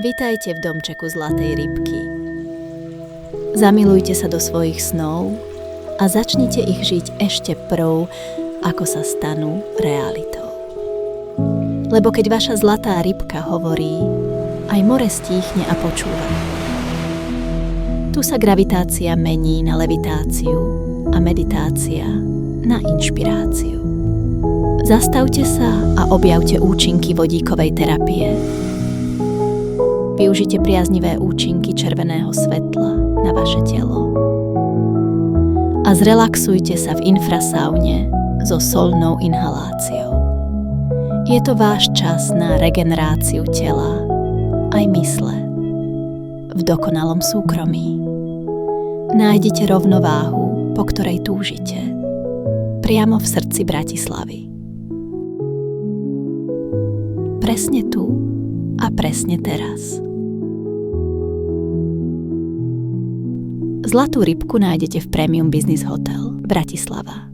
Vitajte v domčeku zlatej rybky. Zamilujte sa do svojich snov a začnite ich žiť ešte prv, ako sa stanú realitou. Lebo keď vaša zlatá rybka hovorí, aj more stíchne a počúva. Tu sa gravitácia mení na levitáciu a meditácia na inšpiráciu. Zastavte sa a objavte účinky vodíkovej terapie. Využite priaznivé účinky červeného svetla na vaše telo. A zrelaxujte sa v infrasaune so solnou inhaláciou. Je to váš čas na regeneráciu tela aj mysle v dokonalom súkromí. Nájdite rovnováhu, po ktorej túžite, priamo v srdci Bratislavy. Presne tu a presne teraz. Zlatú rybku nájdete v Premium Business Hotel Bratislava.